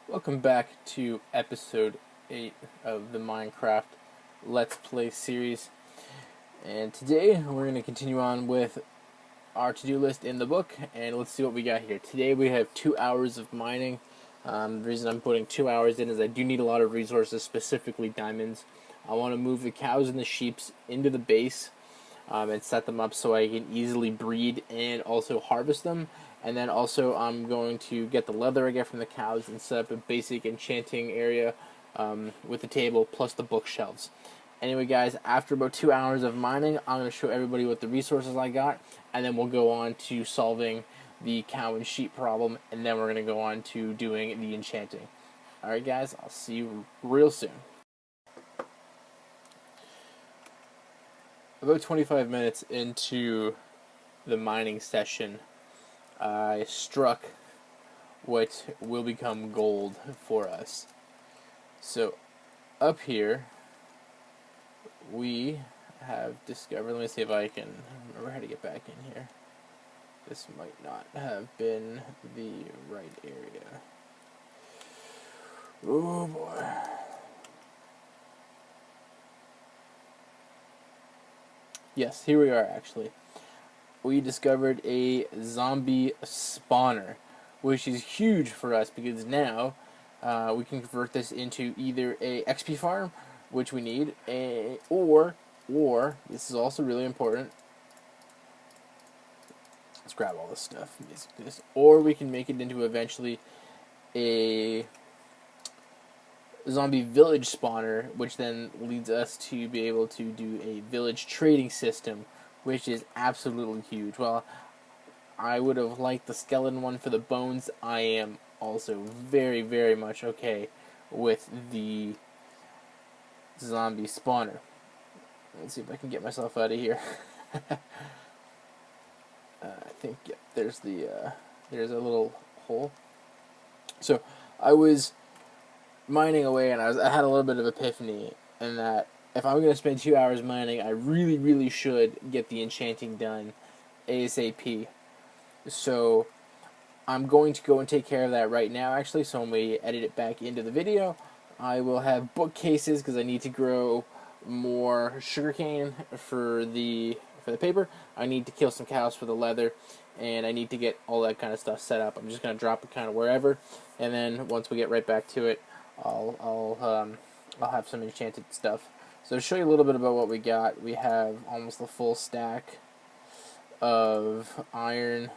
Welcome back to episode 8 of the Minecraft Let's Play series. And today we're going to continue on with our to-do list in the book, and let's see what we got here. Today we have 2 hours of mining. The reason I'm putting 2 hours in is I do need a lot of resources, specifically diamonds. I want to move the cows and the sheep into the base and set them up so I can easily breed and also harvest them. And then also I'm going to get the leather I get from the cows and set up a basic enchanting area with the table plus the bookshelves. Anyway, guys, after about 2 hours of mining, I'm going to show everybody what the resources I got, and then we'll go on to solving the cow and sheep problem, and then we're going to go on to doing the enchanting. Alright, guys, I'll see you real soon. About 25 minutes into the mining session, I struck what will become gold for us. So up here we have discovered, let me see if I can remember how to get back in here. This might not have been the right area. Oh boy. Yes, here we are actually. We discovered a zombie spawner, which is huge for us because now we can convert this into either a XP farm, which we need, or this is also really important. Let's grab all this stuff, or we can make it into eventually a zombie village spawner, which then leads us to be able to do a village trading system, which is absolutely huge. Well, I would have liked the skeleton one for the bones. I am also very, very much okay with the zombie spawner. Let's see if I can get myself out of here. I think, yeah, there's a little hole. So I was mining away, and I had a little bit of epiphany in that if I'm going to spend 2 hours mining, I really, really should get the enchanting done ASAP. So I'm going to go and take care of that right now, actually. So when we edit it back into the video, I will have bookcases because I need to grow more sugarcane for the paper. I need to kill some cows for the leather, and I need to get all that kind of stuff set up. I'm just going to drop it kind of wherever, and then once we get right back to it, I'll have some enchanted stuff. So to show you a little bit about what we got, we have almost a full stack of iron,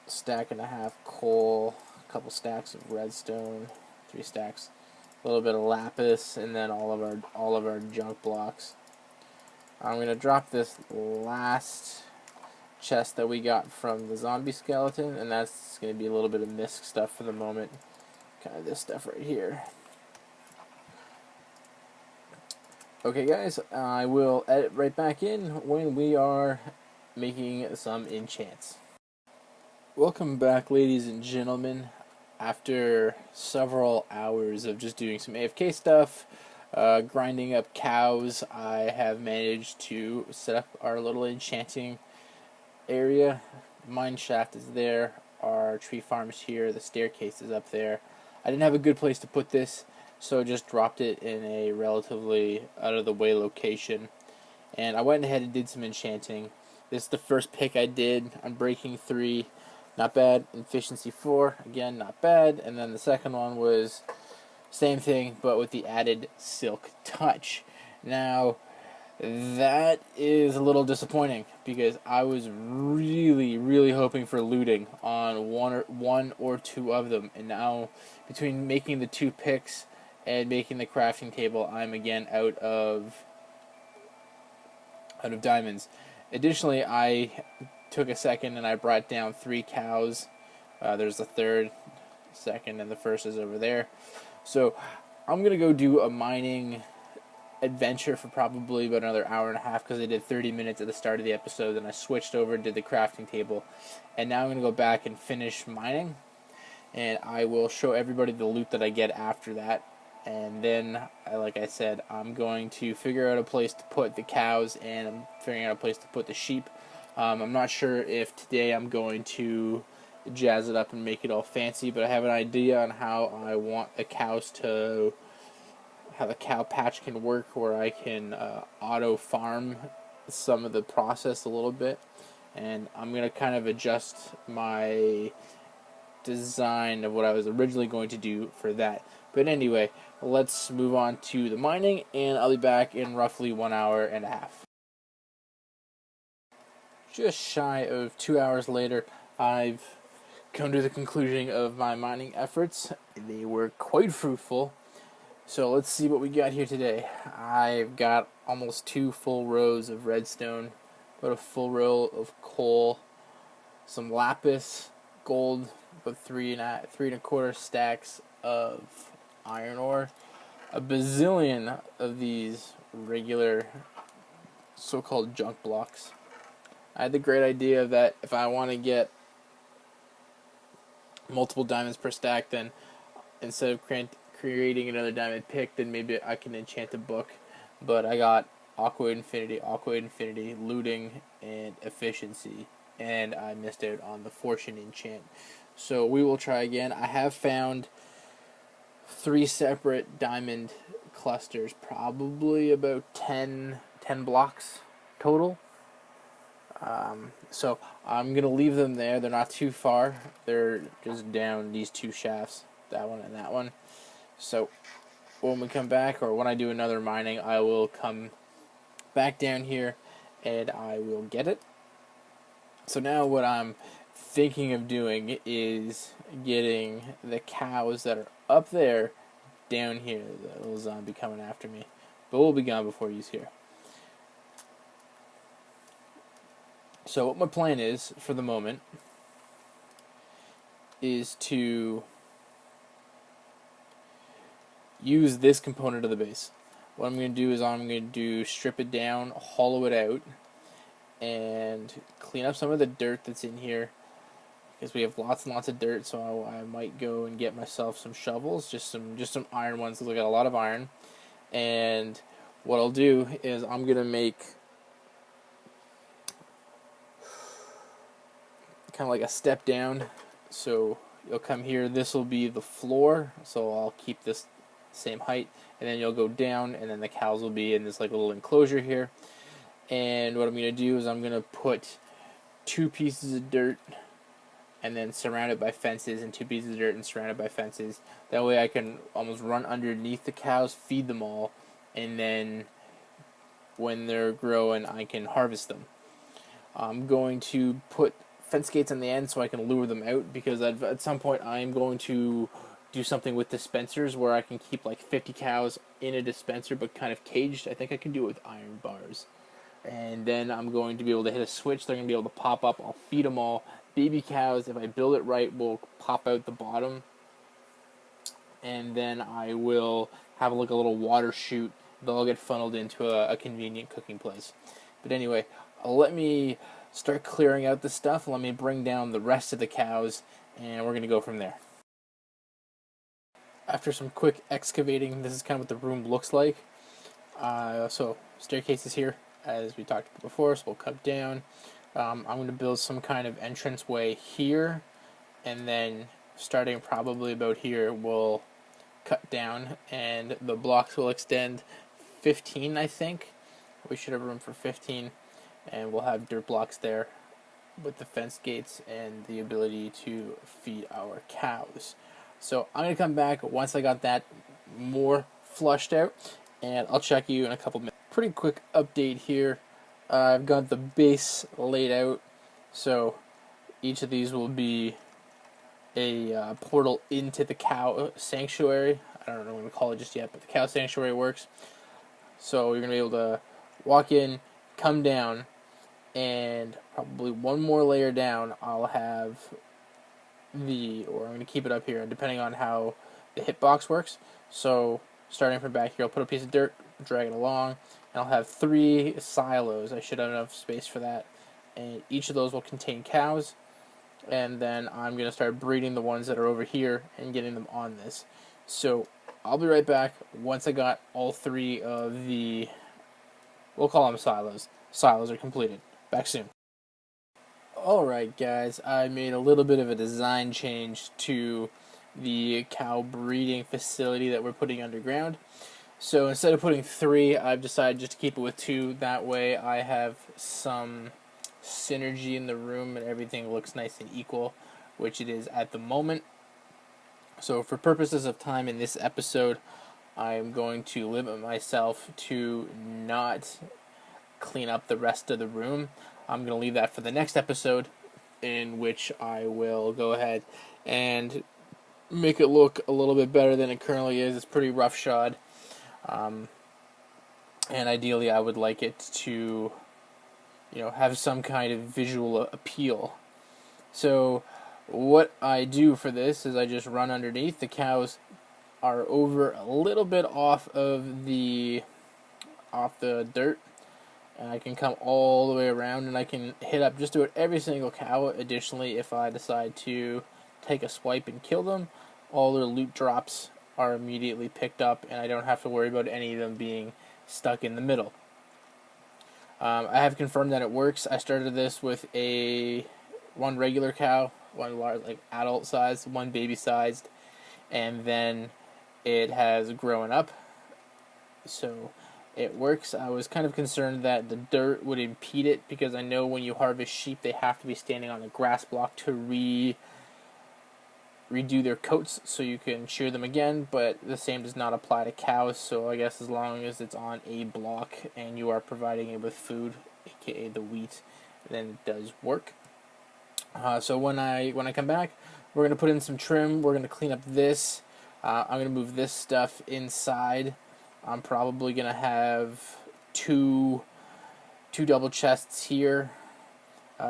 stack and a half coal, a couple stacks of redstone, 3 stacks, a little bit of lapis, and then all of our junk blocks. I'm gonna drop this last chest that we got from the zombie skeleton, and that's gonna be a little bit of misc stuff for the moment. Kind of this stuff right here. Okay, guys, I will edit right back in when we are making some enchants. Welcome back, ladies and gentlemen. After several hours of just doing some AFK stuff, grinding up cows, I have managed to set up our little enchanting area. Mine shaft is there, our tree farm's here, the staircase is up there. I didn't have a good place to put this, so just dropped it in a relatively out-of-the-way location. And I went ahead and did some enchanting. This is the first pick I did. I'm breaking 3. Not bad. Efficiency 4, again, not bad. And then the second one was same thing, but with the added silk touch. Now, that is a little disappointing because I was really, really hoping for looting on one or two of them. And now, between making the 2 picks and making the crafting table, I'm again out of diamonds. Additionally, I took a second and I brought down 3 cows. There's the third, second, and the first is over there. So I'm gonna go do a mining adventure for probably about another hour and a half because I did 30 minutes at the start of the episode, and I switched over and did the crafting table, and now I'm gonna go back and finish mining, and I will show everybody the loot that I get after that. And then, like I said, I'm going to figure out a place to put the cows, and I'm figuring out a place to put the sheep. I'm not sure if today I'm going to jazz it up and make it all fancy, but I have an idea on how I want the cows to, how the cow patch can work, where I can auto farm some of the process a little bit, and I'm going to kind of adjust my design of what I was originally going to do for that. But anyway, let's move on to the mining, and I'll be back in roughly 1 hour and a half. Just shy of 2 hours later, I've come to the conclusion of my mining efforts. They were quite fruitful. So let's see what we got here today. I've got almost 2 full rows of redstone, about a full row of coal, some lapis, gold, about 3 1/4 stacks of iron ore, a bazillion of these regular so-called junk blocks. I had the great idea that if I want to get multiple diamonds per stack, then instead of creating another diamond pick, then maybe I can enchant a book. But I got aqua infinity, looting, and efficiency, and I missed out on the fortune enchant. So we will try again. I have found 3 separate diamond clusters, probably about 10 blocks total. So I'm going to leave them there. They're not too far. They're just down these 2 shafts, that one and that one. So when we come back, or when I do another mining, I will come back down here and I will get it. So now what I'm thinking of doing is getting the cows that are up there down here. The little zombie coming after me, but we'll be gone before he's here. So what my plan is for the moment is to use this component of the base. What I'm going to do is I'm going to strip it down, hollow it out, and clean up some of the dirt that's in here, because we have lots and lots of dirt. So I might go and get myself some shovels, just some iron ones, because I got a lot of iron. And what I'll do is I'm going to make kind of like a step down. So you'll come here, this will be the floor, so I'll keep this same height, and then you'll go down, and then the cows will be in this like little enclosure here. And what I'm going to do is I'm going to put 2 pieces of dirt and then surround it by fences, and 2 pieces of dirt and surround it by fences. That way I can almost run underneath the cows, feed them all, and then when they're growing I can harvest them. I'm going to put fence gates on the end so I can lure them out, because at some point I'm going to do something with dispensers where I can keep like 50 cows in a dispenser but kind of caged. I think I can do it with iron bars. And then I'm going to be able to hit a switch. They're going to be able to pop up. I'll feed them all. Baby cows, if I build it right, will pop out the bottom. And then I will have like a little water chute. They'll all get funneled into a convenient cooking place. But anyway, let me start clearing out the stuff. Let me bring down the rest of the cows, and we're going to go from there. After some quick excavating, this is kind of what the room looks like. So staircase is here, as we talked about before, so we'll come down. I'm going to build some kind of entrance way here, and then starting probably about here, we'll cut down, and the blocks will extend 15, I think. We should have room for 15, and we'll have dirt blocks there with the fence gates and the ability to feed our cows. So I'm going to come back once I got that more flushed out, and I'll check you in a couple minutes. Pretty quick update here. I've got the base laid out, so each of these will be a portal into the cow sanctuary. I don't know what I'm going to call it just yet, but the cow sanctuary works. So you're going to be able to walk in, come down, and probably one more layer down I'll have or I'm going to keep it up here, and depending on how the hitbox works. So starting from back here, I'll put a piece of dirt, drag it along, and I'll have 3 silos. I should have enough space for that. And each of those will contain cows, and then I'm going to start breeding the ones that are over here and getting them on this. So I'll be right back once I got all 3 of we'll call them silos. Silos are completed. Back soon. Alright guys, I made a little bit of a design change to the cow breeding facility that we're putting underground. So instead of putting 3, I've decided just to keep it with 2. That way I have some synergy in the room and everything looks nice and equal, which it is at the moment. So for purposes of time in this episode, I'm going to limit myself to not clean up the rest of the room. I'm going to leave that for the next episode, in which I will go ahead and make it look a little bit better than it currently is. It's pretty roughshod, and ideally I would like it to, have some kind of visual appeal. So what I do for this is I just run underneath. The cows are over a little bit off the dirt, and I can come all the way around and I can hit up just about every single cow. Additionally, if I decide to take a swipe and kill them, all their loot drops are immediately picked up and I don't have to worry about any of them being stuck in the middle. I have confirmed that it works. I started this with one regular cow, one large, like adult sized, one baby sized, and then it has grown up. So it works. I was kind of concerned that the dirt would impede it, because I know when you harvest sheep they have to be standing on a grass block to redo their coats so you can shear them again, but the same does not apply to cows. So I guess as long as it's on a block and you are providing it with food, aka the wheat, then it does work. So when I come back, we're going to put in some trim. We're going to clean up this. I'm going to move this stuff inside. I'm probably going to have two double chests here,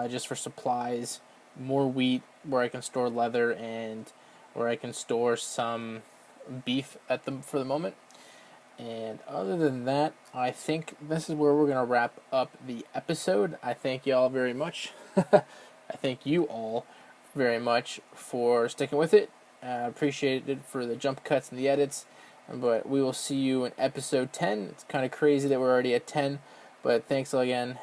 just for supplies, more wheat where I can store leather, and where I can store some beef for the moment. And other than that, I think this is where we're going to wrap up the episode. I thank you all very much. I thank you all very much for sticking with it. I appreciate it for the jump cuts and the edits. But we will see you in episode 10. It's kind of crazy that we're already at 10. But thanks again,